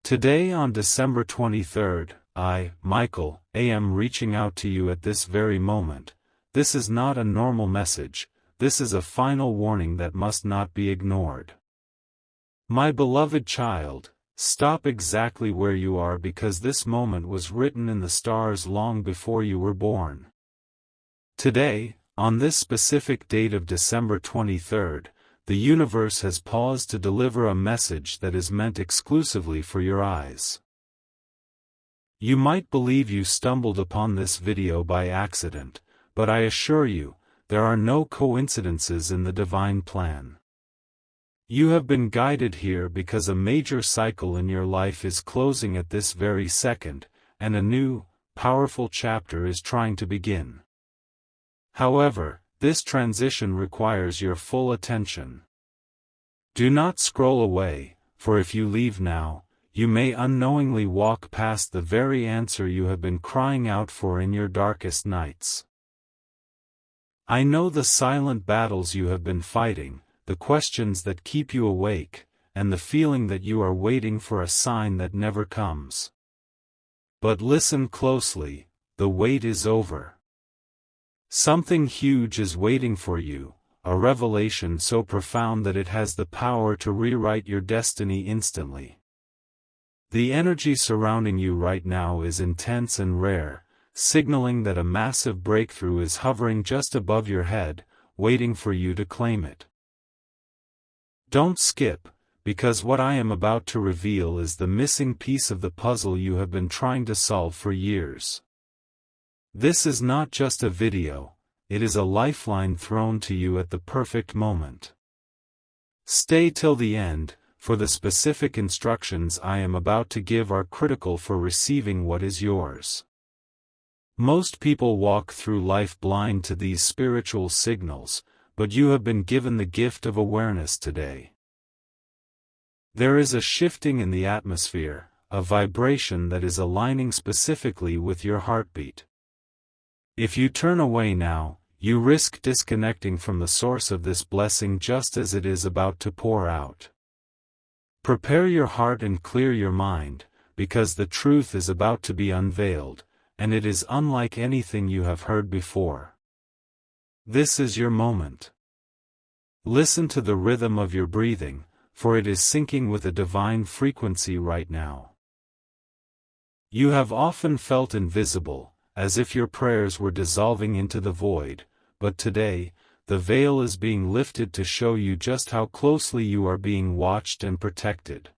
Today on December 23rd, I, Michael, am reaching out to you at this very moment. This is not a normal message, this is a final warning that must not be ignored. My beloved child, stop exactly where you are because this moment was written in the stars long before you were born. Today, on this specific date of December 23rd, the universe has paused to deliver a message that is meant exclusively for your eyes. You might believe you stumbled upon this video by accident, but I assure you, there are no coincidences in the divine plan. You have been guided here because a major cycle in your life is closing at this very second, and a new, powerful chapter is trying to begin. However, this transition requires your full attention. Do not scroll away, for if you leave now, you may unknowingly walk past the very answer you have been crying out for in your darkest nights. I know the silent battles you have been fighting, the questions that keep you awake, and the feeling that you are waiting for a sign that never comes. But listen closely, the wait is over. Something huge is waiting for you, a revelation so profound that it has the power to rewrite your destiny instantly. The energy surrounding you right now is intense and rare, signaling that a massive breakthrough is hovering just above your head, waiting for you to claim it. Don't skip, because what I am about to reveal is the missing piece of the puzzle you have been trying to solve for years. This is not just a video, it is a lifeline thrown to you at the perfect moment. Stay till the end, for the specific instructions I am about to give are critical for receiving what is yours. Most people walk through life blind to these spiritual signals, but you have been given the gift of awareness today. There is a shifting in the atmosphere, a vibration that is aligning specifically with your heartbeat. If you turn away now, you risk disconnecting from the source of this blessing just as it is about to pour out. Prepare your heart and clear your mind, because the truth is about to be unveiled, and it is unlike anything you have heard before. This is your moment. Listen to the rhythm of your breathing, for it is syncing with a divine frequency right now. You have often felt invisible, as if your prayers were dissolving into the void, but today, the veil is being lifted to show you just how closely you are being watched and protected.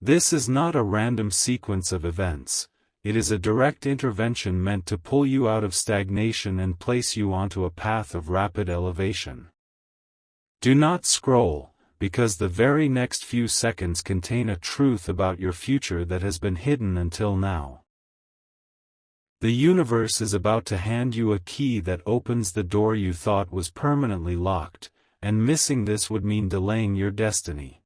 This is not a random sequence of events, it is a direct intervention meant to pull you out of stagnation and place you onto a path of rapid elevation. Do not scroll, because the very next few seconds contain a truth about your future that has been hidden until now. The universe is about to hand you a key that opens the door you thought was permanently locked, and missing this would mean delaying your destiny.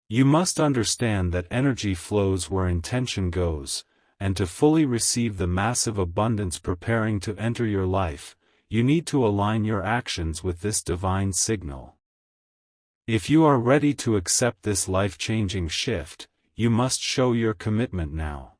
You must understand that energy flows where intention goes, and to fully receive the massive abundance preparing to enter your life, you need to align your actions with this divine signal. If you are ready to accept this life-changing shift, you must show your commitment now.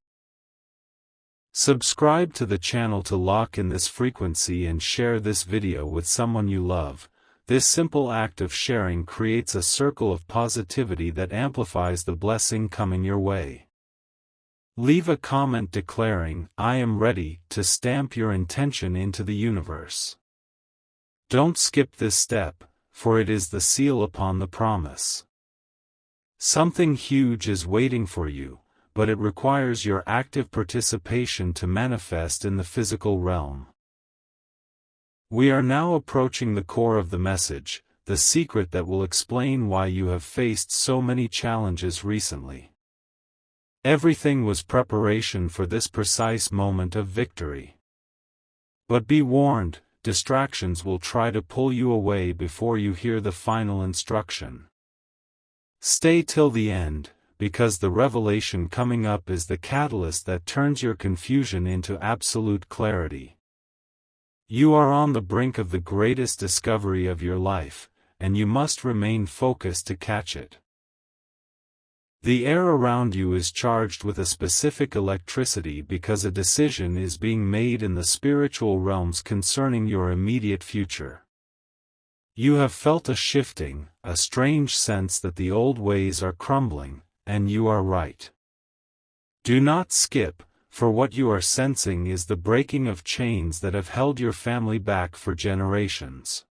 Subscribe to the channel to lock in this frequency and share this video with someone you love. This simple act of sharing creates a circle of positivity that amplifies the blessing coming your way. Leave a comment declaring, "I am ready," to stamp your intention into the universe. Don't skip this step, for it is the seal upon the promise. Something huge is waiting for you, but it requires your active participation to manifest in the physical realm. We are now approaching the core of the message, the secret that will explain why you have faced so many challenges recently. Everything was preparation for this precise moment of victory. But be warned, distractions will try to pull you away before you hear the final instruction. Stay till the end, because the revelation coming up is the catalyst that turns your confusion into absolute clarity. You are on the brink of the greatest discovery of your life, and you must remain focused to catch it. The air around you is charged with a specific electricity because a decision is being made in the spiritual realms concerning your immediate future. You have felt a shifting, a strange sense that the old ways are crumbling, and you are right. Do not skip, for what you are sensing is the breaking of chains that have held your family back for generations.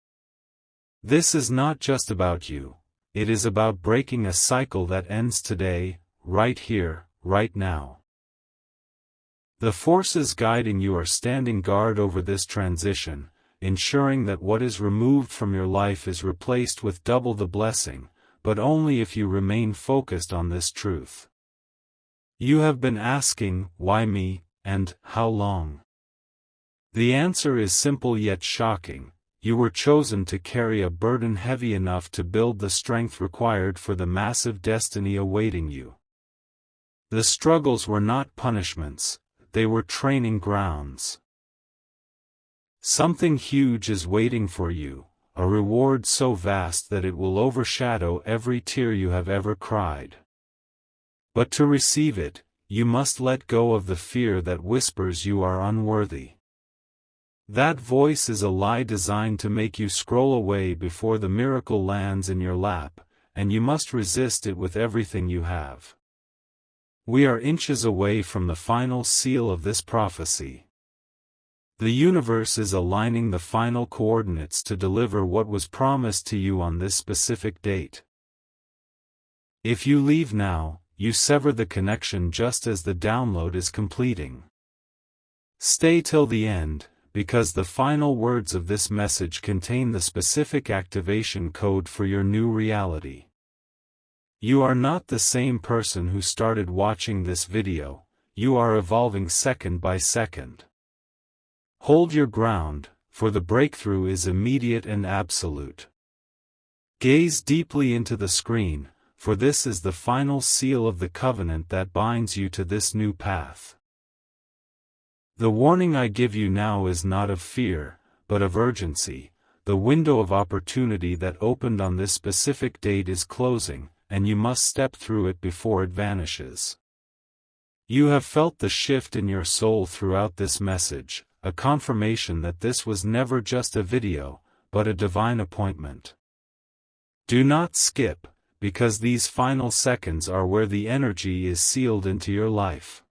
This is not just about you. It is about breaking a cycle that ends today, right here, right now. The forces guiding you are standing guard over this transition, ensuring that what is removed from your life is replaced with double the blessing, but only if you remain focused on this truth. You have been asking, why me, and how long? The answer is simple yet shocking. You were chosen to carry a burden heavy enough to build the strength required for the massive destiny awaiting you. The struggles were not punishments, they were training grounds. Something huge is waiting for you, a reward so vast that it will overshadow every tear you have ever cried. But to receive it, you must let go of the fear that whispers you are unworthy. That voice is a lie designed to make you scroll away before the miracle lands in your lap, and you must resist it with everything you have. We are inches away from the final seal of this prophecy. The universe is aligning the final coordinates to deliver what was promised to you on this specific date. If you leave now, you sever the connection just as the download is completing. Stay till the end, because the final words of this message contain the specific activation code for your new reality. You are not the same person who started watching this video, you are evolving second by second. Hold your ground, for the breakthrough is immediate and absolute. Gaze deeply into the screen, for this is the final seal of the covenant that binds you to this new path. The warning I give you now is not of fear, but of urgency. The window of opportunity that opened on this specific date is closing, and you must step through it before it vanishes. You have felt the shift in your soul throughout this message, a confirmation that this was never just a video, but a divine appointment. Do not skip, because these final seconds are where the energy is sealed into your life.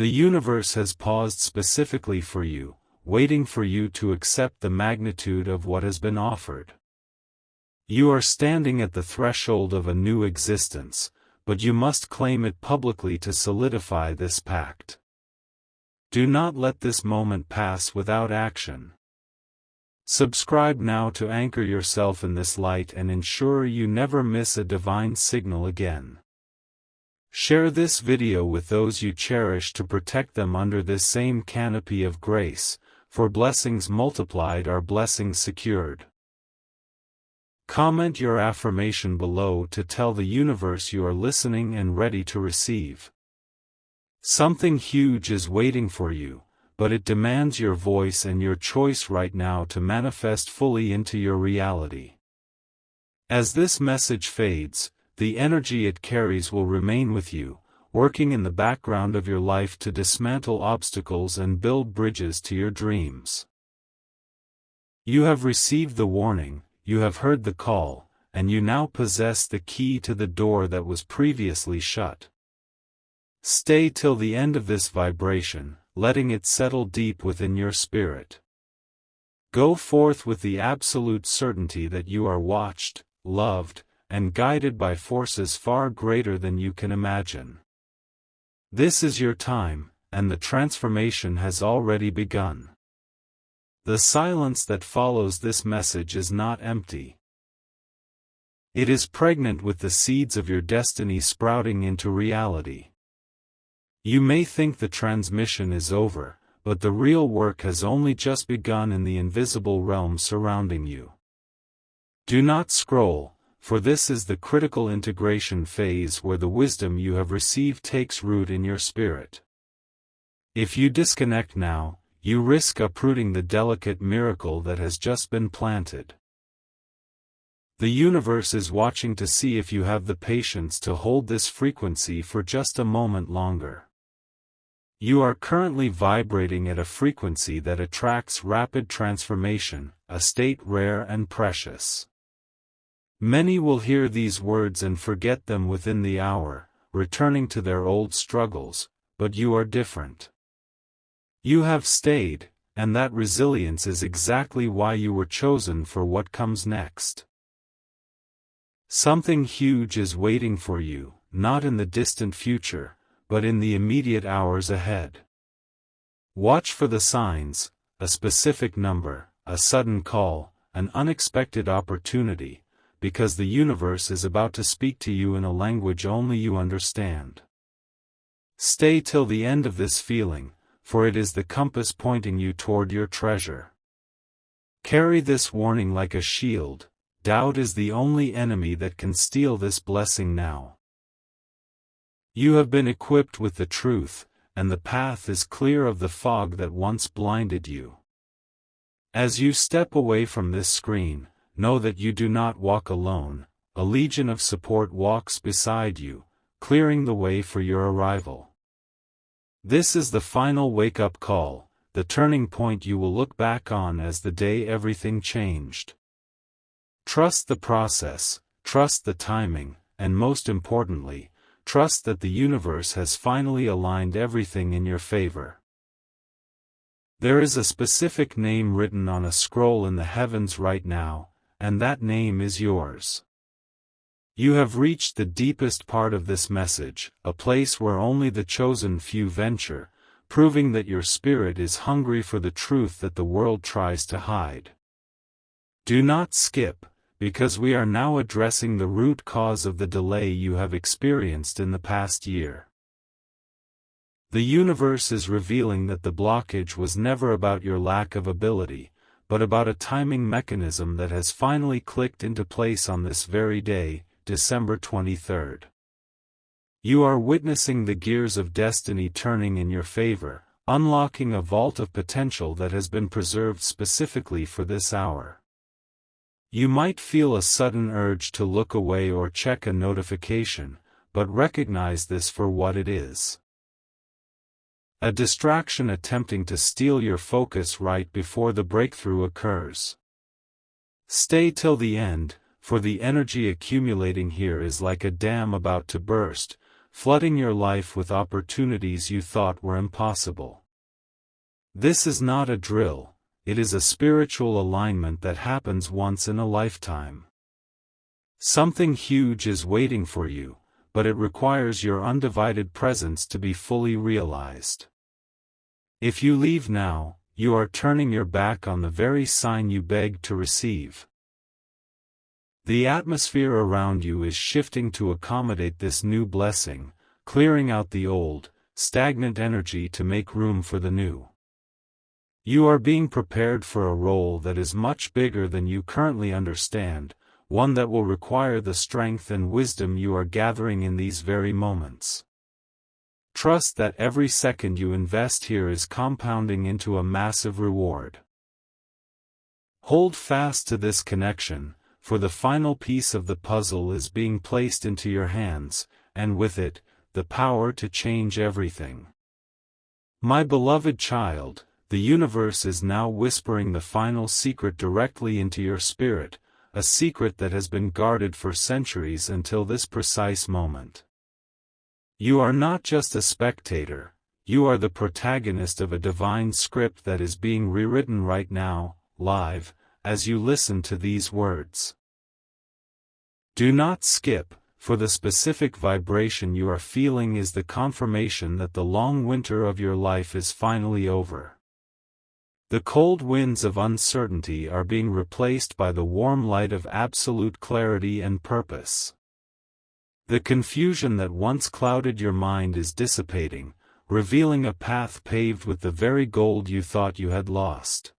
The universe has paused specifically for you, waiting for you to accept the magnitude of what has been offered. You are standing at the threshold of a new existence, but you must claim it publicly to solidify this pact. Do not let this moment pass without action. Subscribe now to anchor yourself in this light and ensure you never miss a divine signal again. Share this video with those you cherish to protect them under this same canopy of grace, for blessings multiplied are blessings secured. Comment your affirmation below to tell the universe you are listening and ready to receive. Something huge is waiting for you, but it demands your voice and your choice right now to manifest fully into your reality. As this message fades, the energy it carries will remain with you, working in the background of your life to dismantle obstacles and build bridges to your dreams. You have received the warning, you have heard the call, and you now possess the key to the door that was previously shut. Stay till the end of this vibration, letting it settle deep within your spirit. Go forth with the absolute certainty that you are watched, loved, and guided by forces far greater than you can imagine. This is your time, and the transformation has already begun. The silence that follows this message is not empty. It is pregnant with the seeds of your destiny sprouting into reality. You may think the transmission is over, but the real work has only just begun in the invisible realm surrounding you. Do not scroll, for this is the critical integration phase where the wisdom you have received takes root in your spirit. If you disconnect now, you risk uprooting the delicate miracle that has just been planted. The universe is watching to see if you have the patience to hold this frequency for just a moment longer. You are currently vibrating at a frequency that attracts rapid transformation, a state rare and precious. Many will hear these words and forget them within the hour, returning to their old struggles, but you are different. You have stayed, and that resilience is exactly why you were chosen for what comes next. Something huge is waiting for you, not in the distant future, but in the immediate hours ahead. Watch for the signs, a specific number, a sudden call, an unexpected opportunity, because the universe is about to speak to you in a language only you understand. Stay till the end of this feeling, for it is the compass pointing you toward your treasure. Carry this warning like a shield. Doubt is the only enemy that can steal this blessing now. You have been equipped with the truth, and the path is clear of the fog that once blinded you. As you step away from this screen, know that you do not walk alone, a legion of support walks beside you, clearing the way for your arrival. This is the final wake-up call, the turning point you will look back on as the day everything changed. Trust the process, trust the timing, and most importantly, trust that the universe has finally aligned everything in your favor. There is a specific name written on a scroll in the heavens right now, and that name is yours. You have reached the deepest part of this message, a place where only the chosen few venture, proving that your spirit is hungry for the truth that the world tries to hide. Do not skip, because we are now addressing the root cause of the delay you have experienced in the past year. The universe is revealing that the blockage was never about your lack of ability, but about a timing mechanism that has finally clicked into place on this very day, December 23rd. You are witnessing the gears of destiny turning in your favor, unlocking a vault of potential that has been preserved specifically for this hour. You might feel a sudden urge to look away or check a notification, but recognize this for what it is. A distraction attempting to steal your focus right before the breakthrough occurs. Stay till the end, for the energy accumulating here is like a dam about to burst, flooding your life with opportunities you thought were impossible. This is not a drill. It is a spiritual alignment that happens once in a lifetime. Something huge is waiting for you, but it requires your undivided presence to be fully realized. If you leave now, you are turning your back on the very sign you begged to receive. The atmosphere around you is shifting to accommodate this new blessing, clearing out the old, stagnant energy to make room for the new. You are being prepared for a role that is much bigger than you currently understand, one that will require the strength and wisdom you are gathering in these very moments. Trust that every second you invest here is compounding into a massive reward. Hold fast to this connection, for the final piece of the puzzle is being placed into your hands, and with it, the power to change everything. My beloved child, the universe is now whispering the final secret directly into your spirit, a secret that has been guarded for centuries until this precise moment. You are not just a spectator, you are the protagonist of a divine script that is being rewritten right now, live, as you listen to these words. Do not skip, for the specific vibration you are feeling is the confirmation that the long winter of your life is finally over. The cold winds of uncertainty are being replaced by the warm light of absolute clarity and purpose. The confusion that once clouded your mind is dissipating, revealing a path paved with the very gold you thought you had lost.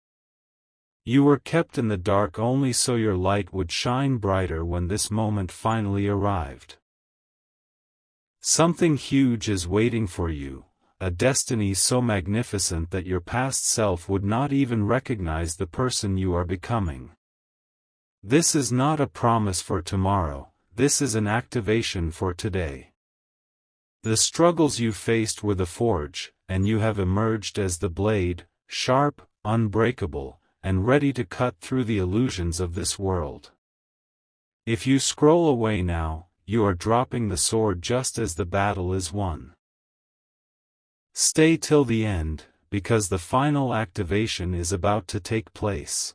You were kept in the dark only so your light would shine brighter when this moment finally arrived. Something huge is waiting for you, a destiny so magnificent that your past self would not even recognize the person you are becoming. This is not a promise for tomorrow, this is an activation for today. The struggles you faced were the forge, and you have emerged as the blade, sharp, unbreakable, and ready to cut through the illusions of this world. If you scroll away now, you are dropping the sword just as the battle is won. Stay till the end, because the final activation is about to take place.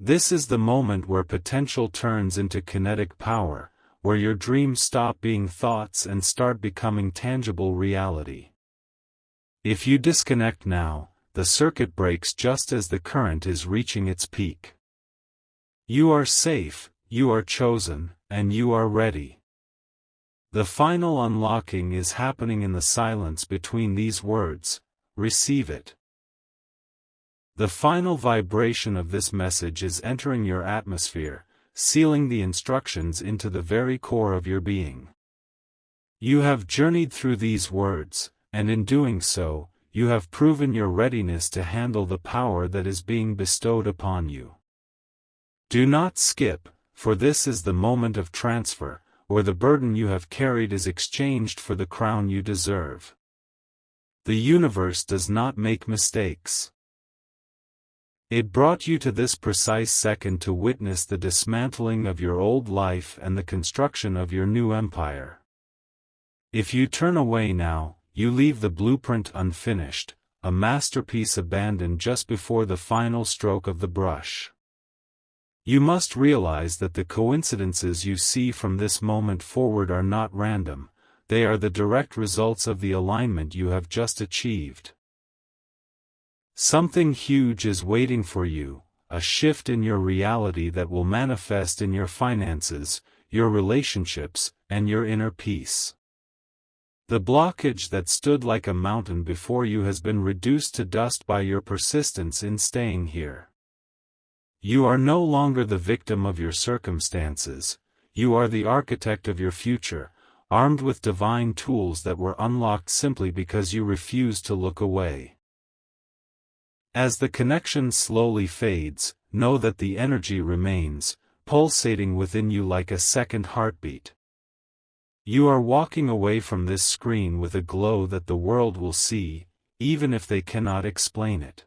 This is the moment where potential turns into kinetic power, where your dreams stop being thoughts and start becoming tangible reality. If you disconnect now, the circuit breaks just as the current is reaching its peak. You are safe, you are chosen, and you are ready. The final unlocking is happening in the silence between these words. Receive it. The final vibration of this message is entering your atmosphere, sealing the instructions into the very core of your being. You have journeyed through these words, and in doing so, you have proven your readiness to handle the power that is being bestowed upon you. Do not skip, for this is the moment of transfer, where the burden you have carried is exchanged for the crown you deserve. The universe does not make mistakes. It brought you to this precise second to witness the dismantling of your old life and the construction of your new empire. If you turn away now, you leave the blueprint unfinished, a masterpiece abandoned just before the final stroke of the brush. You must realize that the coincidences you see from this moment forward are not random, they are the direct results of the alignment you have just achieved. Something huge is waiting for you, a shift in your reality that will manifest in your finances, your relationships, and your inner peace. The blockage that stood like a mountain before you has been reduced to dust by your persistence in staying here. You are no longer the victim of your circumstances, you are the architect of your future, armed with divine tools that were unlocked simply because you refused to look away. As the connection slowly fades, know that the energy remains, pulsating within you like a second heartbeat. You are walking away from this screen with a glow that the world will see, even if they cannot explain it.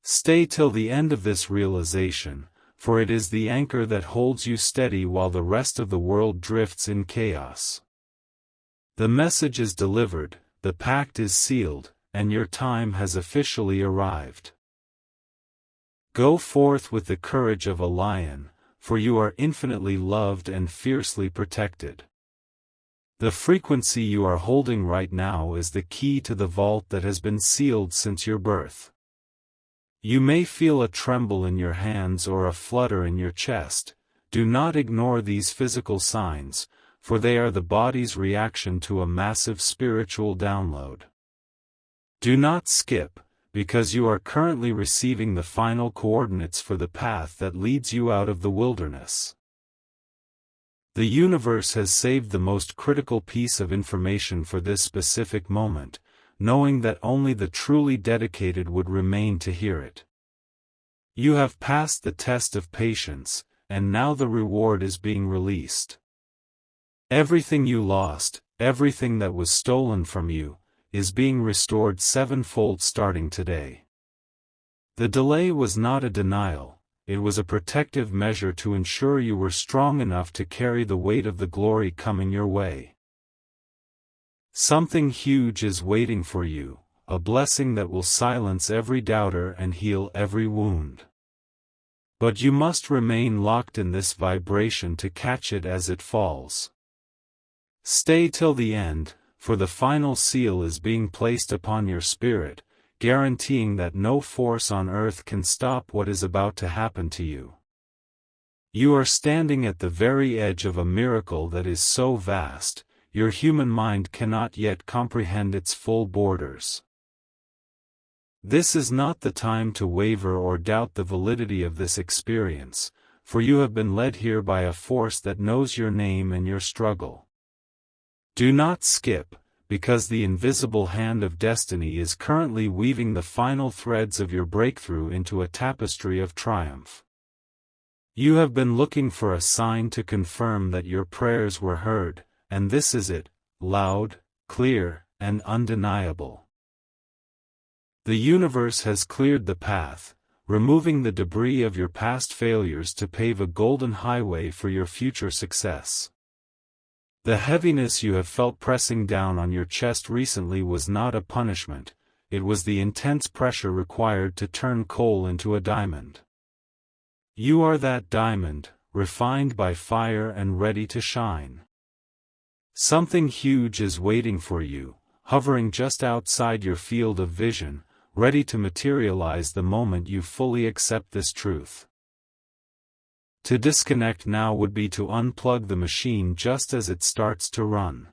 Stay till the end of this realization, for it is the anchor that holds you steady while the rest of the world drifts in chaos. The message is delivered, the pact is sealed, and your time has officially arrived. Go forth with the courage of a lion, for you are infinitely loved and fiercely protected. The frequency you are holding right now is the key to the vault that has been sealed since your birth. You may feel a tremble in your hands or a flutter in your chest. Do not ignore these physical signs, for they are the body's reaction to a massive spiritual download. Do not skip, because you are currently receiving the final coordinates for the path that leads you out of the wilderness. The universe has saved the most critical piece of information for this specific moment, knowing that only the truly dedicated would remain to hear it. You have passed the test of patience, and now the reward is being released. Everything you lost, everything that was stolen from you, is being restored sevenfold starting today. The delay was not a denial, it was a protective measure to ensure you were strong enough to carry the weight of the glory coming your way. Something huge is waiting for you, a blessing that will silence every doubter and heal every wound. But you must remain locked in this vibration to catch it as it falls. Stay till the end, for the final seal is being placed upon your spirit, guaranteeing that no force on earth can stop what is about to happen to you. You are standing at the very edge of a miracle that is so vast, your human mind cannot yet comprehend its full borders. This is not the time to waver or doubt the validity of this experience, for you have been led here by a force that knows your name and your struggle. Do not skip, because the invisible hand of destiny is currently weaving the final threads of your breakthrough into a tapestry of triumph. You have been looking for a sign to confirm that your prayers were heard, and this is it, loud, clear, and undeniable. The universe has cleared the path, removing the debris of your past failures to pave a golden highway for your future success. The heaviness you have felt pressing down on your chest recently was not a punishment, it was the intense pressure required to turn coal into a diamond. You are that diamond, refined by fire and ready to shine. Something huge is waiting for you, hovering just outside your field of vision, ready to materialize the moment you fully accept this truth. To disconnect now would be to unplug the machine just as it starts to run.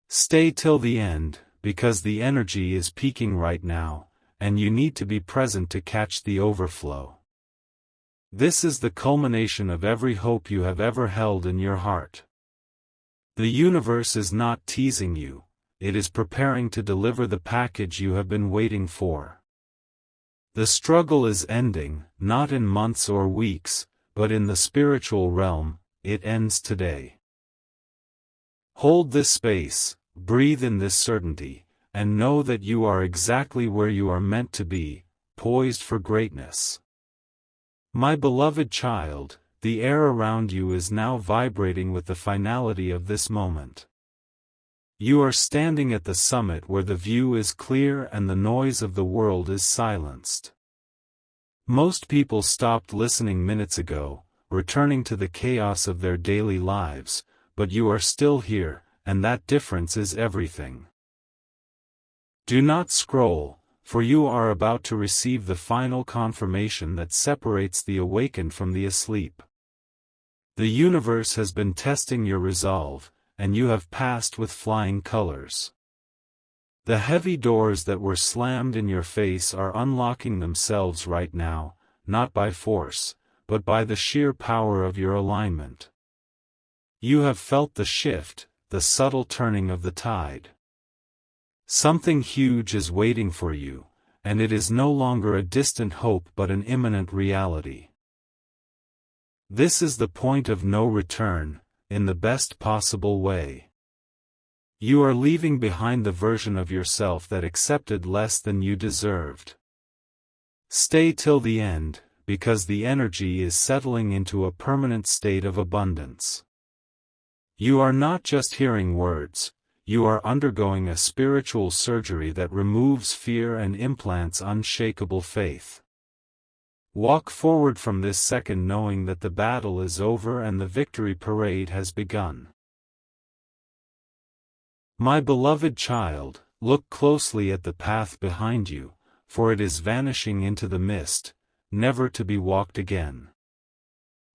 Stay till the end, because the energy is peaking right now, and you need to be present to catch the overflow. This is the culmination of every hope you have ever held in your heart. The universe is not teasing you, it is preparing to deliver the package you have been waiting for. The struggle is ending, not in months or weeks, but in the spiritual realm, it ends today. Hold this space, breathe in this certainty, and know that you are exactly where you are meant to be, poised for greatness. My beloved child, the air around you is now vibrating with the finality of this moment. You are standing at the summit where the view is clear and the noise of the world is silenced. Most people stopped listening minutes ago, returning to the chaos of their daily lives, but you are still here, and that difference is everything. Do not scroll, for you are about to receive the final confirmation that separates the awakened from the asleep. The universe has been testing your resolve, and you have passed with flying colors. The heavy doors that were slammed in your face are unlocking themselves right now, not by force, but by the sheer power of your alignment. You have felt the shift, the subtle turning of the tide. Something huge is waiting for you, and it is no longer a distant hope but an imminent reality. This is the point of no return, in the best possible way. You are leaving behind the version of yourself that accepted less than you deserved. Stay till the end, because the energy is settling into a permanent state of abundance. You are not just hearing words, you are undergoing a spiritual surgery that removes fear and implants unshakable faith. Walk forward from this second knowing that the battle is over and the victory parade has begun. My beloved child, look closely at the path behind you, for it is vanishing into the mist, never to be walked again.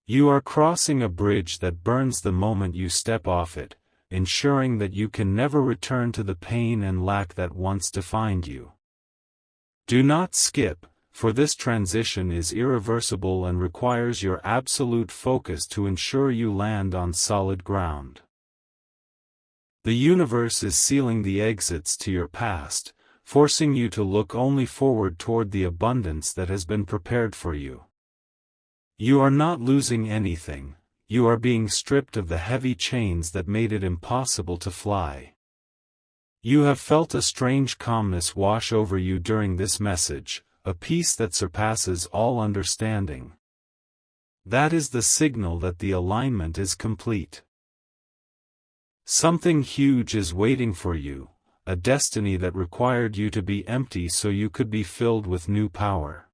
You are crossing a bridge that burns the moment you step off it, ensuring that you can never return to the pain and lack that once defined you. Do not skip, for this transition is irreversible and requires your absolute focus to ensure you land on solid ground. The universe is sealing the exits to your past, forcing you to look only forward toward the abundance that has been prepared for you. You are not losing anything, you are being stripped of the heavy chains that made it impossible to fly. You have felt a strange calmness wash over you during this message, a peace that surpasses all understanding. That is the signal that the alignment is complete. Something huge is waiting for you, a destiny that required you to be empty so you could be filled with new power.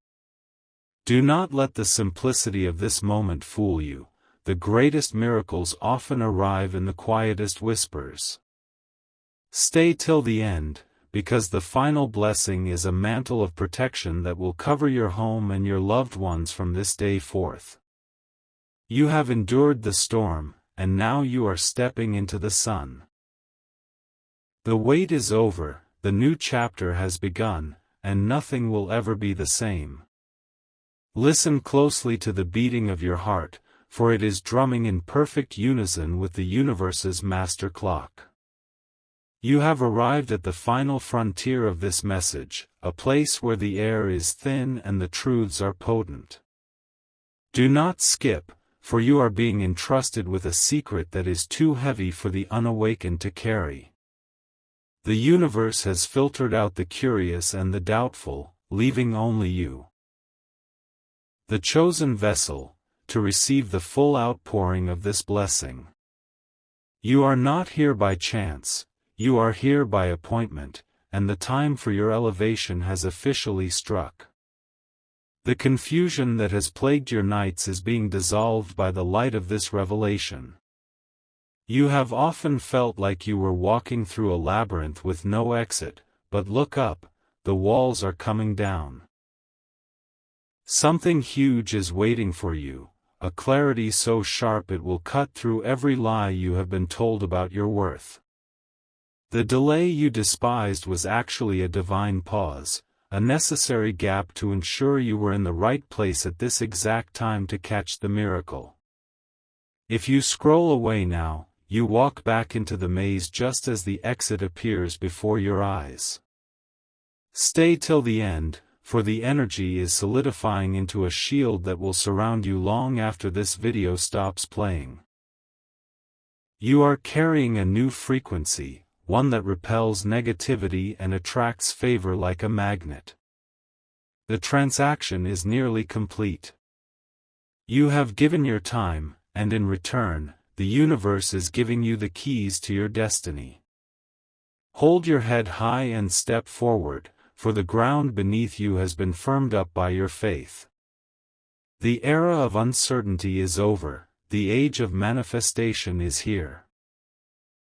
Do not let the simplicity of this moment fool you. The greatest miracles often arrive in the quietest whispers. Stay till the end, because the final blessing is a mantle of protection that will cover your home and your loved ones from this day forth. You have endured the storm, and now you are stepping into the sun. The wait is over, the new chapter has begun, and nothing will ever be the same. Listen closely to the beating of your heart, for it is drumming in perfect unison with the universe's master clock. You have arrived at the final frontier of this message, a place where the air is thin and the truths are potent. Do not skip, for you are being entrusted with a secret that is too heavy for the unawakened to carry. The universe has filtered out the curious and the doubtful, leaving only you, the chosen vessel, to receive the full outpouring of this blessing. You are not here by chance, you are here by appointment, and the time for your elevation has officially struck. The confusion that has plagued your nights is being dissolved by the light of this revelation. You have often felt like you were walking through a labyrinth with no exit, but look up, the walls are coming down. Something huge is waiting for you, a clarity so sharp it will cut through every lie you have been told about your worth. The delay you despised was actually a divine pause, a necessary gap to ensure you were in the right place at this exact time to catch the miracle. If you scroll away now, you walk back into the maze just as the exit appears before your eyes. Stay till the end, for the energy is solidifying into a shield that will surround you long after this video stops playing. You are carrying a new frequency, one that repels negativity and attracts favor like a magnet. The transaction is nearly complete. You have given your time, and in return, the universe is giving you the keys to your destiny. Hold your head high and step forward, for the ground beneath you has been firmed up by your faith. The era of uncertainty is over, the age of manifestation is here.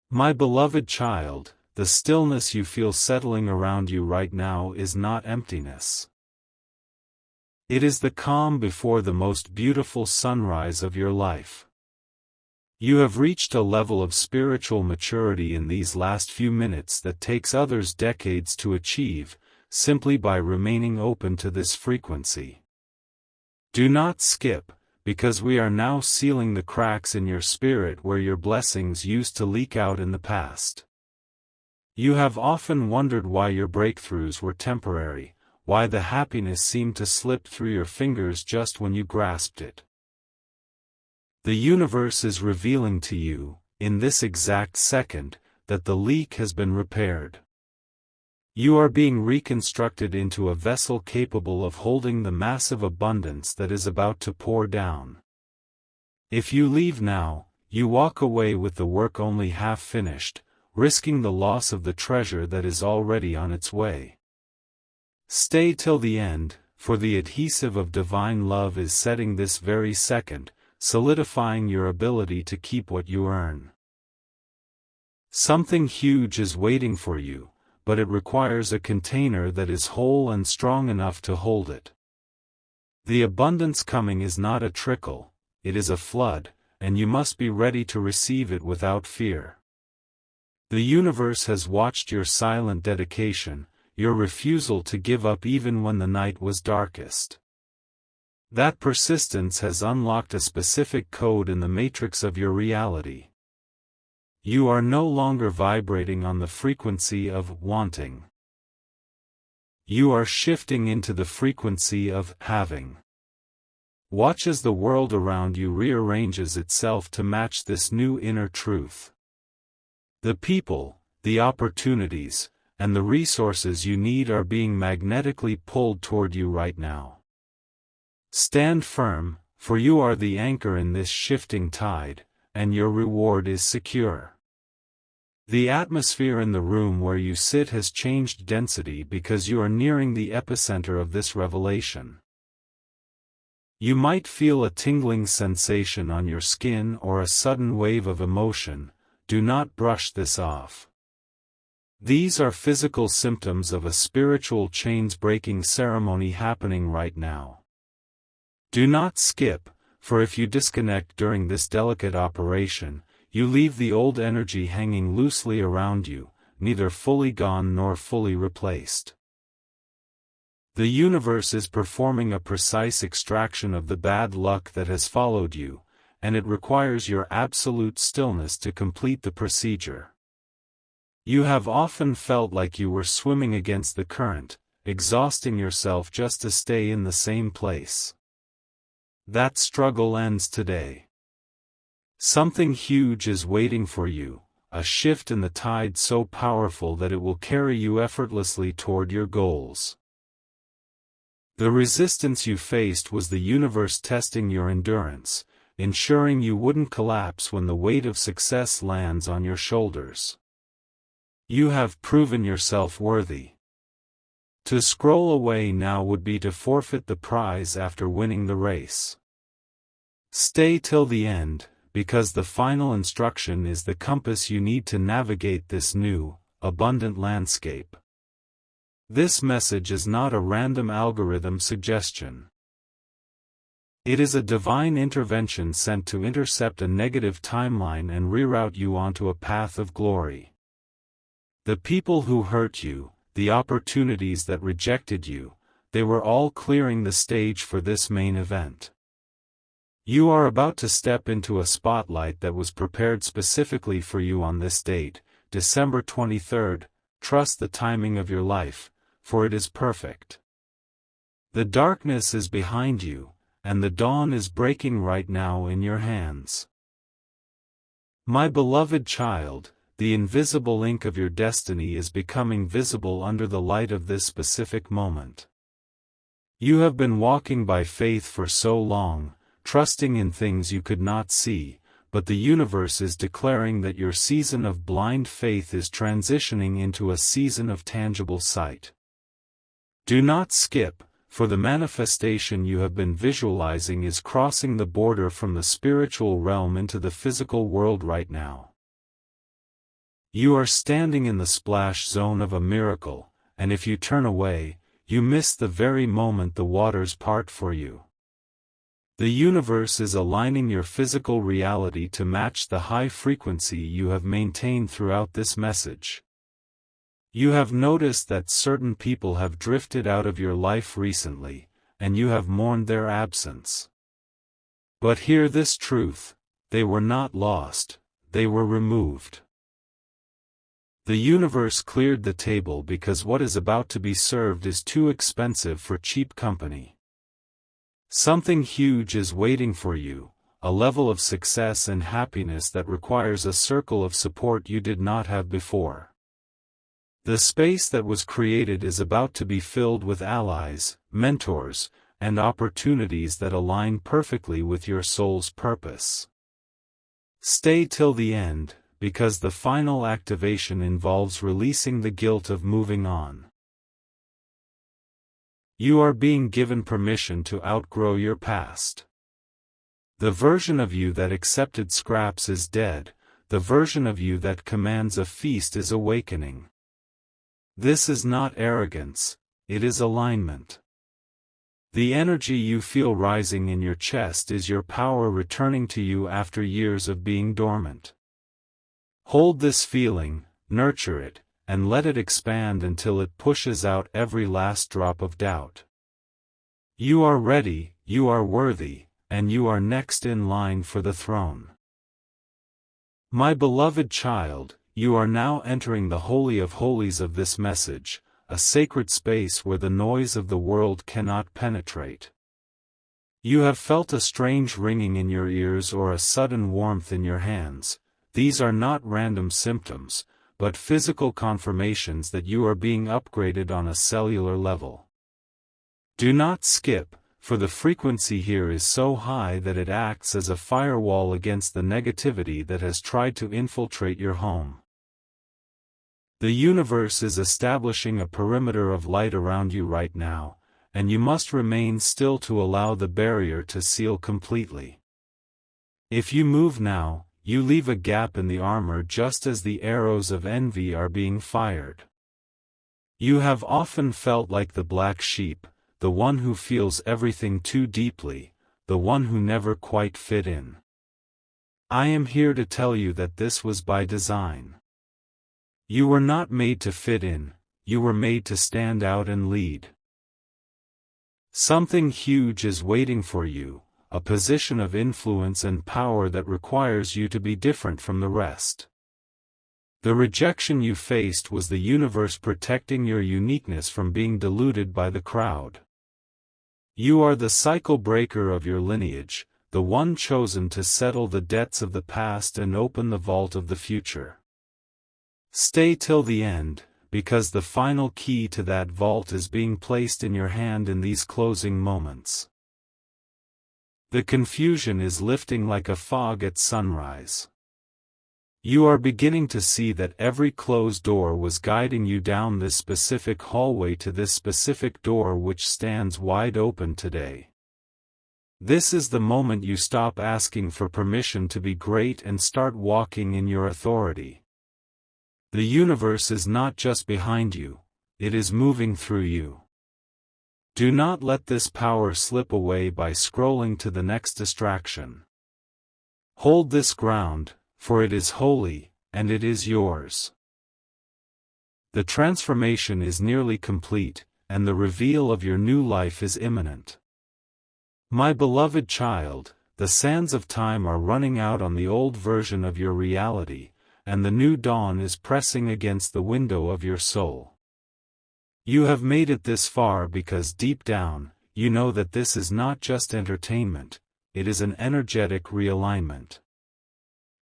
My beloved child, the stillness you feel settling around you right now is not emptiness. It is the calm before the most beautiful sunrise of your life. You have reached a level of spiritual maturity in these last few minutes that takes others decades to achieve, simply by remaining open to this frequency. Do not skip, because we are now sealing the cracks in your spirit where your blessings used to leak out in the past. You have often wondered why your breakthroughs were temporary, why the happiness seemed to slip through your fingers just when you grasped it. The universe is revealing to you, in this exact second, that the leak has been repaired. You are being reconstructed into a vessel capable of holding the massive abundance that is about to pour down. If you leave now, you walk away with the work only half finished, risking the loss of the treasure that is already on its way. Stay till the end, for the adhesive of divine love is setting this very second, solidifying your ability to keep what you earn. Something huge is waiting for you, but it requires a container that is whole and strong enough to hold it. The abundance coming is not a trickle, it is a flood, and you must be ready to receive it without fear. The universe has watched your silent dedication, your refusal to give up even when the night was darkest. That persistence has unlocked a specific code in the matrix of your reality. You are no longer vibrating on the frequency of wanting. You are shifting into the frequency of having. Watch as the world around you rearranges itself to match this new inner truth. The people, the opportunities, and the resources you need are being magnetically pulled toward you right now. Stand firm, for you are the anchor in this shifting tide, and your reward is secure. The atmosphere in the room where you sit has changed density because you are nearing the epicenter of this revelation. You might feel a tingling sensation on your skin or a sudden wave of emotion. Do not brush this off. These are physical symptoms of a spiritual chains-breaking ceremony happening right now. Do not skip, for if you disconnect during this delicate operation, you leave the old energy hanging loosely around you, neither fully gone nor fully replaced. The universe is performing a precise extraction of the bad luck that has followed you, and it requires your absolute stillness to complete the procedure. You have often felt like you were swimming against the current, exhausting yourself just to stay in the same place. That struggle ends today. Something huge is waiting for you, a shift in the tide so powerful that it will carry you effortlessly toward your goals. The resistance you faced was the universe testing your endurance, ensuring you wouldn't collapse when the weight of success lands on your shoulders. You have proven yourself worthy. To scroll away now would be to forfeit the prize after winning the race. Stay till the end, because the final instruction is the compass you need to navigate this new, abundant landscape. This message is not a random algorithm suggestion. It is a divine intervention sent to intercept a negative timeline and reroute you onto a path of glory. The people who hurt you, the opportunities that rejected you, they were all clearing the stage for this main event. You are about to step into a spotlight that was prepared specifically for you on this date, December 23rd. Trust the timing of your life, for it is perfect. The darkness is behind you, and the dawn is breaking right now in your hands. My beloved child, the invisible ink of your destiny is becoming visible under the light of this specific moment. You have been walking by faith for so long, trusting in things you could not see, but the universe is declaring that your season of blind faith is transitioning into a season of tangible sight. Do not skip, for the manifestation you have been visualizing is crossing the border from the spiritual realm into the physical world right now. You are standing in the splash zone of a miracle, and if you turn away, you miss the very moment the waters part for you. The universe is aligning your physical reality to match the high frequency you have maintained throughout this message. You have noticed that certain people have drifted out of your life recently, and you have mourned their absence. But hear this truth: they were not lost, they were removed. The universe cleared the table because what is about to be served is too expensive for cheap company. Something huge is waiting for you, a level of success and happiness that requires a circle of support you did not have before. The space that was created is about to be filled with allies, mentors, and opportunities that align perfectly with your soul's purpose. Stay till the end, because the final activation involves releasing the guilt of moving on. You are being given permission to outgrow your past. The version of you that accepted scraps is dead, the version of you that commands a feast is awakening. This is not arrogance, it is alignment. The energy you feel rising in your chest is your power returning to you after years of being dormant. Hold this feeling, nurture it, and let it expand until it pushes out every last drop of doubt. You are ready, you are worthy, and you are next in line for the throne. My beloved child, you are now entering the Holy of Holies of this message, a sacred space where the noise of the world cannot penetrate. You have felt a strange ringing in your ears or a sudden warmth in your hands. These are not random symptoms, but physical confirmations that you are being upgraded on a cellular level. Do not skip, for the frequency here is so high that it acts as a firewall against the negativity that has tried to infiltrate your home. The universe is establishing a perimeter of light around you right now, and you must remain still to allow the barrier to seal completely. If you move now, you leave a gap in the armor just as the arrows of envy are being fired. You have often felt like the black sheep, the one who feels everything too deeply, the one who never quite fit in. I am here to tell you that this was by design. You were not made to fit in, you were made to stand out and lead. Something huge is waiting for you, a position of influence and power that requires you to be different from the rest. The rejection you faced was the universe protecting your uniqueness from being diluted by the crowd. You are the cycle breaker of your lineage, the one chosen to settle the debts of the past and open the vault of the future. Stay till the end, because the final key to that vault is being placed in your hand in these closing moments. The confusion is lifting like a fog at sunrise. You are beginning to see that every closed door was guiding you down this specific hallway to this specific door which stands wide open today. This is the moment you stop asking for permission to be great and start walking in your authority. The universe is not just behind you, it is moving through you. Do not let this power slip away by scrolling to the next distraction. Hold this ground, for it is holy, and it is yours. The transformation is nearly complete, and the reveal of your new life is imminent. My beloved child, the sands of time are running out on the old version of your reality, and the new dawn is pressing against the window of your soul. You have made it this far because deep down, you know that this is not just entertainment, it is an energetic realignment.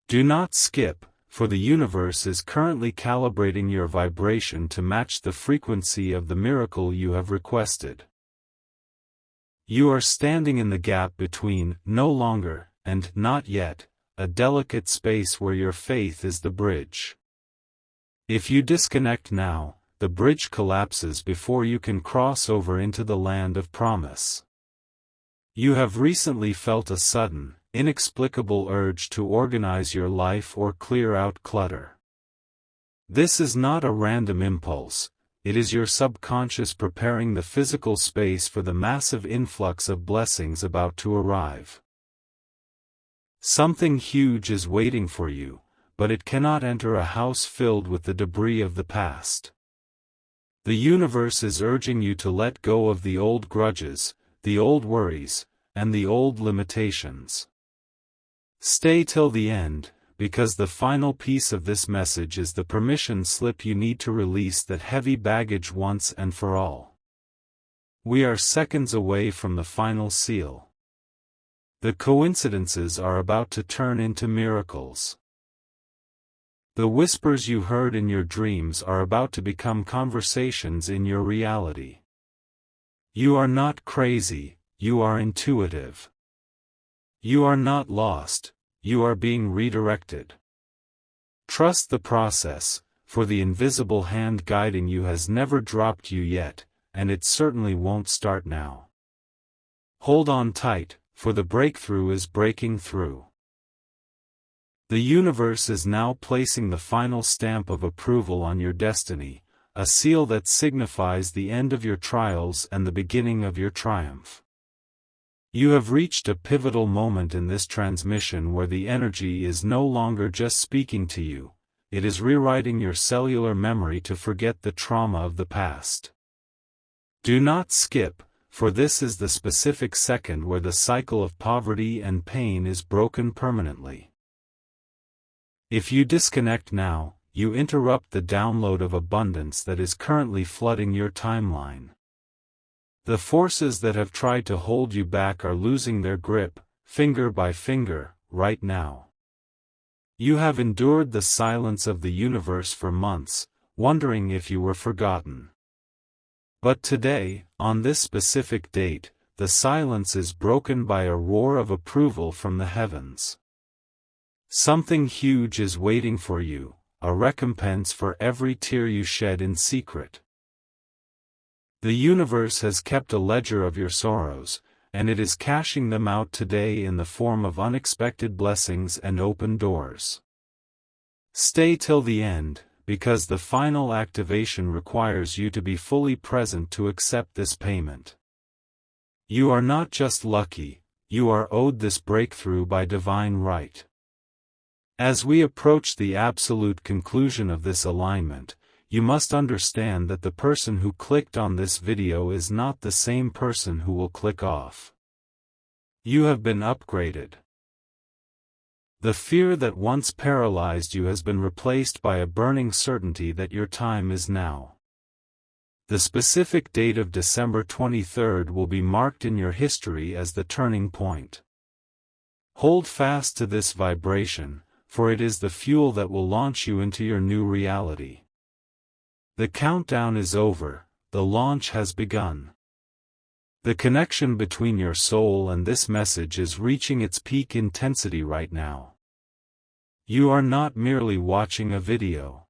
Do not skip, for the universe is currently calibrating your vibration to match the frequency of the miracle you have requested. You are standing in the gap between no longer and not yet, a delicate space where your faith is the bridge. If you disconnect now, the bridge collapses before you can cross over into the land of promise. You have recently felt a sudden, inexplicable urge to organize your life or clear out clutter. This is not a random impulse, it is your subconscious preparing the physical space for the massive influx of blessings about to arrive. Something huge is waiting for you, but it cannot enter a house filled with the debris of the past. The universe is urging you to let go of the old grudges, the old worries, and the old limitations. Stay till the end, because the final piece of this message is the permission slip you need to release that heavy baggage once and for all. We are seconds away from the final seal. The coincidences are about to turn into miracles. The whispers you heard in your dreams are about to become conversations in your reality. You are not crazy, you are intuitive. You are not lost, you are being redirected. Trust the process, for the invisible hand guiding you has never dropped you yet, and it certainly won't start now. Hold on tight, for the breakthrough is breaking through. The universe is now placing the final stamp of approval on your destiny, a seal that signifies the end of your trials and the beginning of your triumph. You have reached a pivotal moment in this transmission where the energy is no longer just speaking to you, it is rewriting your cellular memory to forget the trauma of the past. Do not skip, for this is the specific second where the cycle of poverty and pain is broken permanently. If you disconnect now, you interrupt the download of abundance that is currently flooding your timeline. The forces that have tried to hold you back are losing their grip, finger by finger, right now. You have endured the silence of the universe for months, wondering if you were forgotten. But today, on this specific date, the silence is broken by a roar of approval from the heavens. Something huge is waiting for you, a recompense for every tear you shed in secret. The universe has kept a ledger of your sorrows, and it is cashing them out today in the form of unexpected blessings and open doors. Stay till the end, because the final activation requires you to be fully present to accept this payment. You are not just lucky, you are owed this breakthrough by divine right. As we approach the absolute conclusion of this alignment, you must understand that the person who clicked on this video is not the same person who will click off. You have been upgraded. The fear that once paralyzed you has been replaced by a burning certainty that your time is now. The specific date of December 23rd will be marked in your history as the turning point. Hold fast to this vibration, for it is the fuel that will launch you into your new reality. The countdown is over, the launch has begun. The connection between your soul and this message is reaching its peak intensity right now. You are not merely watching a video.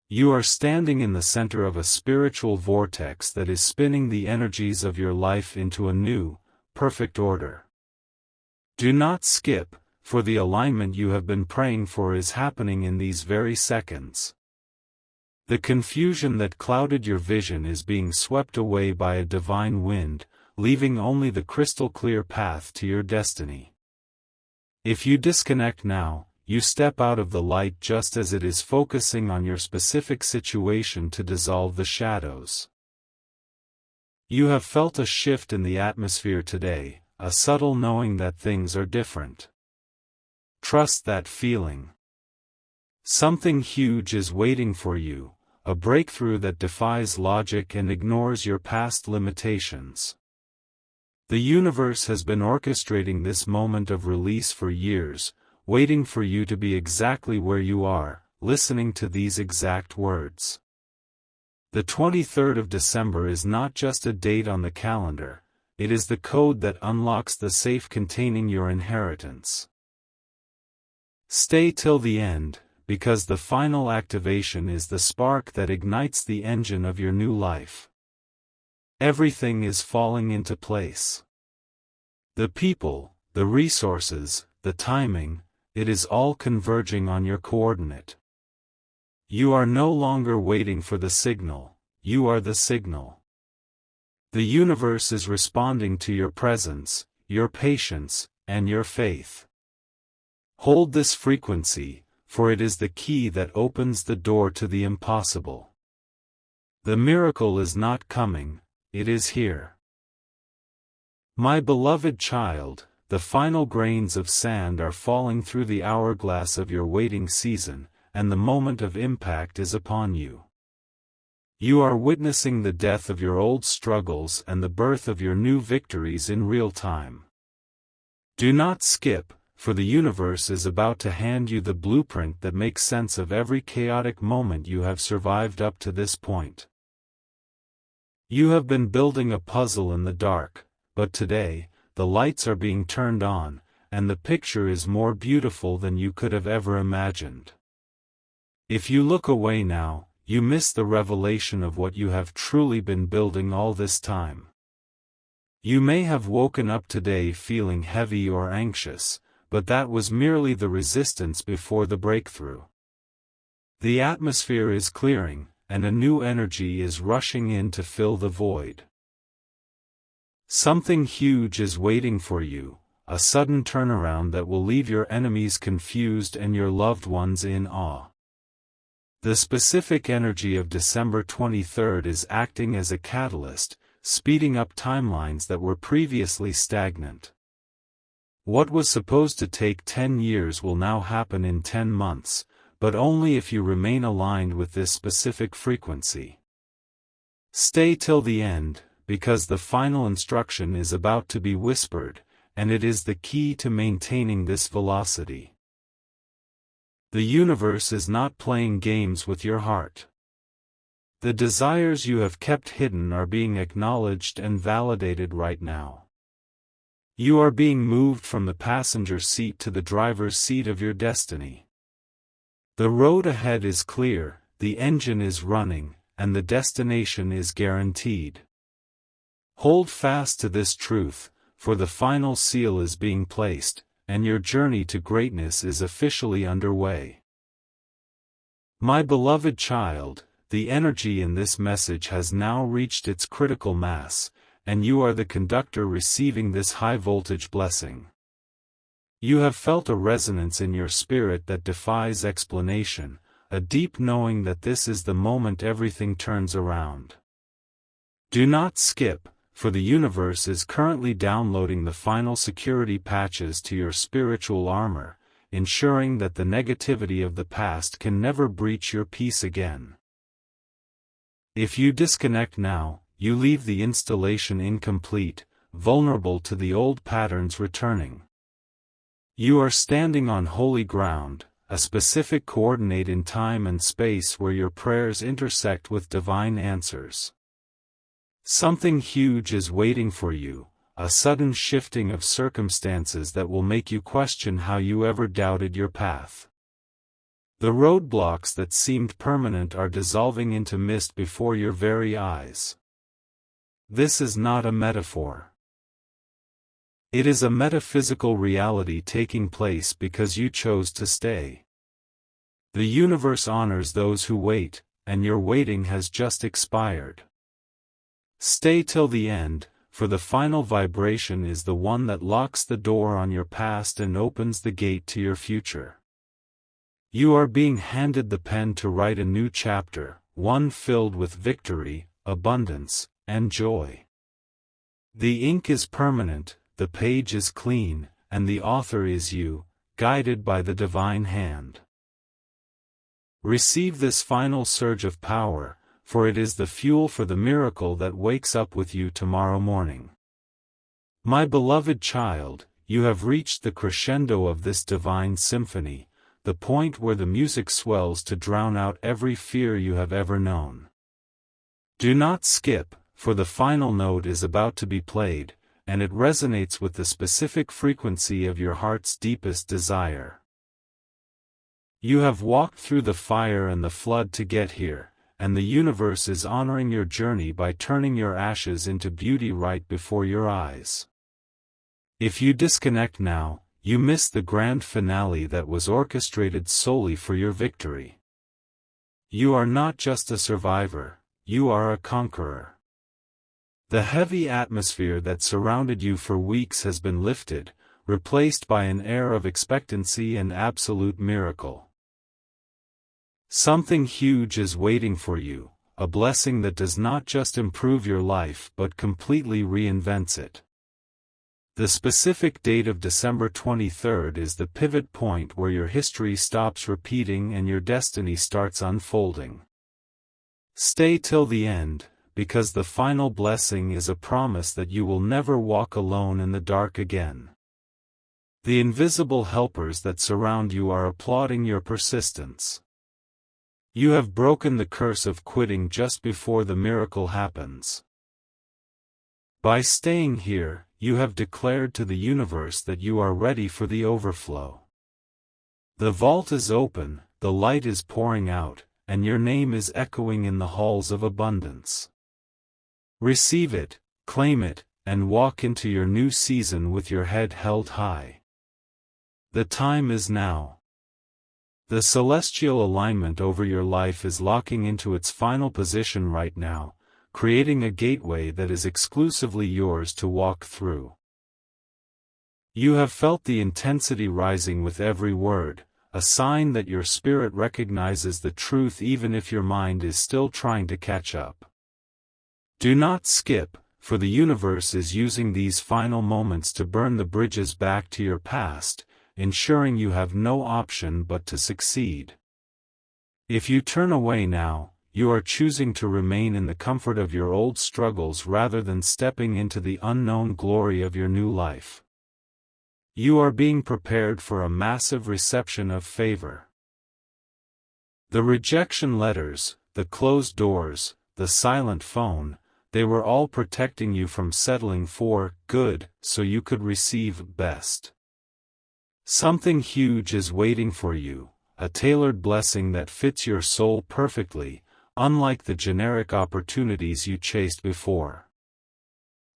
You are standing in the center of a spiritual vortex that is spinning the energies of your life into a new, perfect order. Do not skip, for the alignment you have been praying for is happening in these very seconds. The confusion that clouded your vision is being swept away by a divine wind, leaving only the crystal-clear path to your destiny. If you disconnect now, you step out of the light just as it is focusing on your specific situation to dissolve the shadows. You have felt a shift in the atmosphere today, a subtle knowing that things are different. Trust that feeling. Something huge is waiting for you, a breakthrough that defies logic and ignores your past limitations. The universe has been orchestrating this moment of release for years, waiting for you to be exactly where you are, listening to these exact words. The 23rd of December is not just a date on the calendar, it is the code that unlocks the safe containing your inheritance. Stay till the end, because the final activation is the spark that ignites the engine of your new life. Everything is falling into place. The people, the resources, the timing, it is all converging on your coordinate. You are no longer waiting for the signal, you are the signal. The universe is responding to your presence, your patience, and your faith. Hold this frequency, for it is the key that opens the door to the impossible. The miracle is not coming, it is here. My beloved child, the final grains of sand are falling through the hourglass of your waiting season, and the moment of impact is upon you. You are witnessing the death of your old struggles and the birth of your new victories in real time. Do not skip, for the universe is about to hand you the blueprint that makes sense of every chaotic moment you have survived up to this point. You have been building a puzzle in the dark, but today, the lights are being turned on, and the picture is more beautiful than you could have ever imagined. If you look away now, you miss the revelation of what you have truly been building all this time. You may have woken up today feeling heavy or anxious, but that was merely the resistance before the breakthrough. The atmosphere is clearing, and a new energy is rushing in to fill the void. Something huge is waiting for you, a sudden turnaround that will leave your enemies confused and your loved ones in awe. The specific energy of December 23rd is acting as a catalyst, speeding up timelines that were previously stagnant. What was supposed to take 10 years will now happen in 10 months, but only if you remain aligned with this specific frequency. Stay till the end, because the final instruction is about to be whispered, and it is the key to maintaining this velocity. The universe is not playing games with your heart. The desires you have kept hidden are being acknowledged and validated right now. You are being moved from the passenger seat to the driver's seat of your destiny. The road ahead is clear, the engine is running, and the destination is guaranteed. Hold fast to this truth, for the final seal is being placed, and your journey to greatness is officially underway. My beloved child, the energy in this message has now reached its critical mass, and you are the conductor receiving this high-voltage blessing. You have felt a resonance in your spirit that defies explanation, a deep knowing that this is the moment everything turns around. Do not skip, for the universe is currently downloading the final security patches to your spiritual armor, ensuring that the negativity of the past can never breach your peace again. If you disconnect now, you leave the installation incomplete, vulnerable to the old patterns returning. You are standing on holy ground, a specific coordinate in time and space where your prayers intersect with divine answers. Something huge is waiting for you, a sudden shifting of circumstances that will make you question how you ever doubted your path. The roadblocks that seemed permanent are dissolving into mist before your very eyes. This is not a metaphor. It is a metaphysical reality taking place because you chose to stay. The universe honors those who wait, and your waiting has just expired. Stay till the end, for the final vibration is the one that locks the door on your past and opens the gate to your future. You are being handed the pen to write a new chapter, one filled with victory, abundance, and joy. The ink is permanent, the page is clean, and the author is you, guided by the divine hand. Receive this final surge of power, for it is the fuel for the miracle that wakes up with you tomorrow morning. My beloved child, you have reached the crescendo of this divine symphony, the point where the music swells to drown out every fear you have ever known. Do not skip, for the final note is about to be played, and it resonates with the specific frequency of your heart's deepest desire. You have walked through the fire and the flood to get here, and the universe is honoring your journey by turning your ashes into beauty right before your eyes. If you disconnect now, you miss the grand finale that was orchestrated solely for your victory. You are not just a survivor, you are a conqueror. The heavy atmosphere that surrounded you for weeks has been lifted, replaced by an air of expectancy and absolute miracle. Something huge is waiting for you, a blessing that does not just improve your life but completely reinvents it. The specific date of December 23rd is the pivot point where your history stops repeating and your destiny starts unfolding. Stay till the end, because the final blessing is a promise that you will never walk alone in the dark again. The invisible helpers that surround you are applauding your persistence. You have broken the curse of quitting just before the miracle happens. By staying here, you have declared to the universe that you are ready for the overflow. The vault is open, the light is pouring out, and your name is echoing in the halls of abundance. Receive it, claim it, and walk into your new season with your head held high. The time is now. The celestial alignment over your life is locking into its final position right now, creating a gateway that is exclusively yours to walk through. You have felt the intensity rising with every word, a sign that your spirit recognizes the truth even if your mind is still trying to catch up. Do not skip, for the universe is using these final moments to burn the bridges back to your past, ensuring you have no option but to succeed. If you turn away now, you are choosing to remain in the comfort of your old struggles rather than stepping into the unknown glory of your new life. You are being prepared for a massive reception of favor. The rejection letters, the closed doors, the silent phone, they were all protecting you from settling for good so you could receive best. Something huge is waiting for you, a tailored blessing that fits your soul perfectly, unlike the generic opportunities you chased before.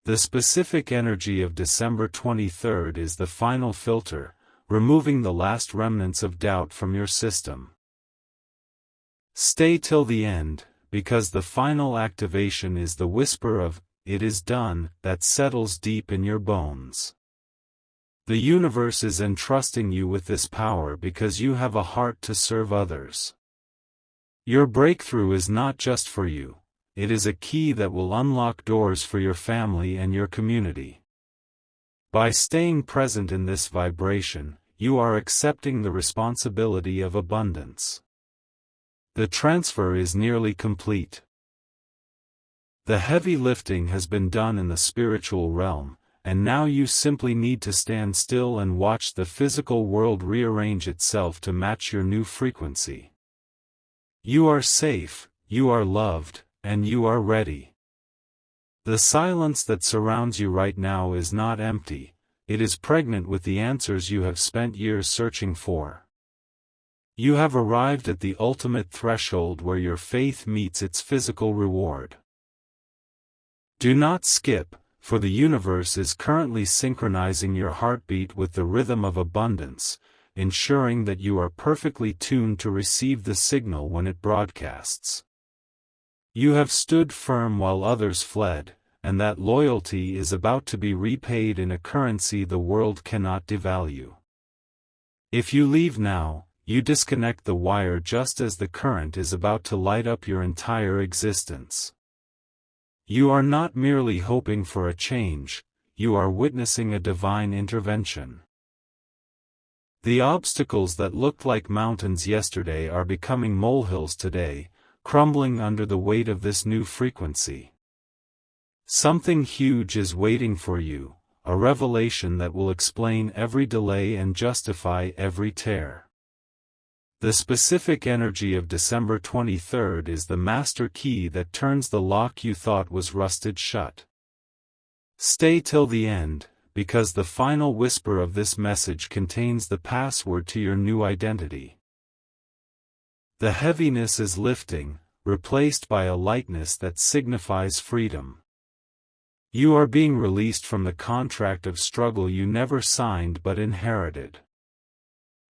The specific energy of December 23rd is the final filter, removing the last remnants of doubt from your system. Stay till the end, because the final activation is the whisper of, "It is done," that settles deep in your bones. The universe is entrusting you with this power because you have a heart to serve others. Your breakthrough is not just for you, it is a key that will unlock doors for your family and your community. By staying present in this vibration, you are accepting the responsibility of abundance. The transfer is nearly complete. The heavy lifting has been done in the spiritual realm, and now you simply need to stand still and watch the physical world rearrange itself to match your new frequency. You are safe, you are loved, and you are ready. The silence that surrounds you right now is not empty, it is pregnant with the answers you have spent years searching for. You have arrived at the ultimate threshold where your faith meets its physical reward. Do not skip, for the universe is currently synchronizing your heartbeat with the rhythm of abundance, ensuring that you are perfectly tuned to receive the signal when it broadcasts. You have stood firm while others fled, and that loyalty is about to be repaid in a currency the world cannot devalue. If you leave now, you disconnect the wire just as the current is about to light up your entire existence. You are not merely hoping for a change, you are witnessing a divine intervention. The obstacles that looked like mountains yesterday are becoming molehills today, crumbling under the weight of this new frequency. Something huge is waiting for you, a revelation that will explain every delay and justify every tear. The specific energy of December 23rd is the master key that turns the lock you thought was rusted shut. Stay till the end, because the final whisper of this message contains the password to your new identity. The heaviness is lifting, replaced by a lightness that signifies freedom. You are being released from the contract of struggle you never signed but inherited.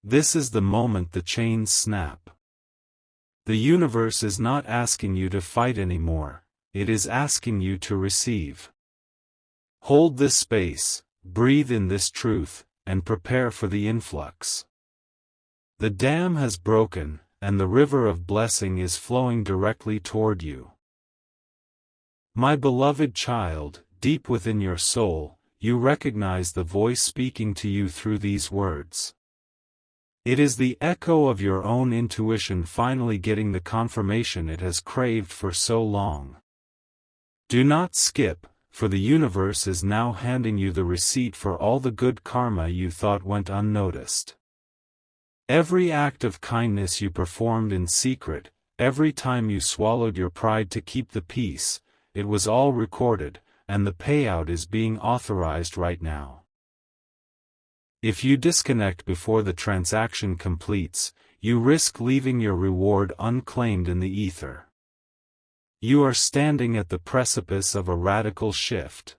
This is the moment the chains snap. The universe is not asking you to fight anymore, it is asking you to receive. Hold this space, breathe in this truth, and prepare for the influx. The dam has broken, and the river of blessing is flowing directly toward you. My beloved child, deep within your soul, you recognize the voice speaking to you through these words. It is the echo of your own intuition finally getting the confirmation it has craved for so long. Do not skip, for the universe is now handing you the receipt for all the good karma you thought went unnoticed. Every act of kindness you performed in secret, every time you swallowed your pride to keep the peace, it was all recorded, and the payout is being authorized right now. If you disconnect before the transaction completes, you risk leaving your reward unclaimed in the ether. You are standing at the precipice of a radical shift.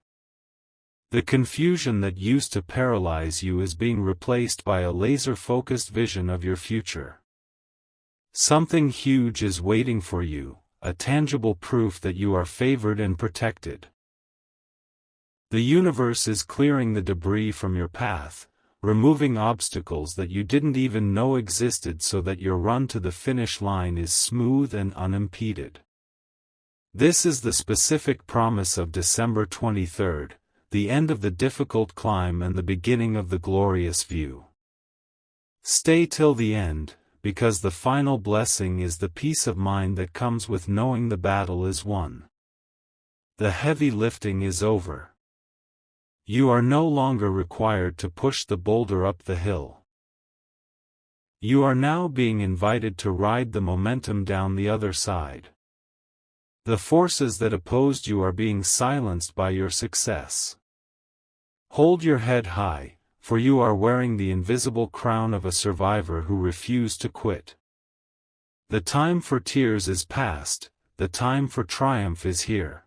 The confusion that used to paralyze you is being replaced by a laser-focused vision of your future. Something huge is waiting for you, a tangible proof that you are favored and protected. The universe is clearing the debris from your path, removing obstacles that you didn't even know existed so that your run to the finish line is smooth and unimpeded. This is the specific promise of December 23rd, the end of the difficult climb and the beginning of the glorious view. Stay till the end, because the final blessing is the peace of mind that comes with knowing the battle is won. The heavy lifting is over. You are no longer required to push the boulder up the hill. You are now being invited to ride the momentum down the other side. The forces that opposed you are being silenced by your success. Hold your head high, for you are wearing the invisible crown of a survivor who refused to quit. The time for tears is past, the time for triumph is here.